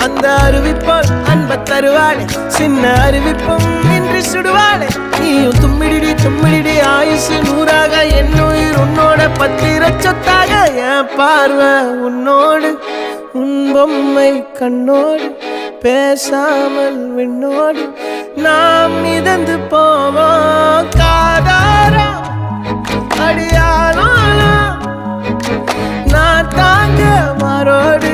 அந்த அறிவிப்போல் அன்ப தருவாளே சின்ன அறிவிப்பும் இன்று சுடுவாளே நீயும் தும்மிடி ஆயுசு நூறாக என் உயிர் உன்னோட பத்திர சொத்தாக என் பார்வை உன்னோடு உன் பொம்மை கண்ணோடு பேசாமல் விண்ணோடு நாம் மிதந்து போவோம் காதாரா அடியானாலும் நான் தாங்க மாறோடு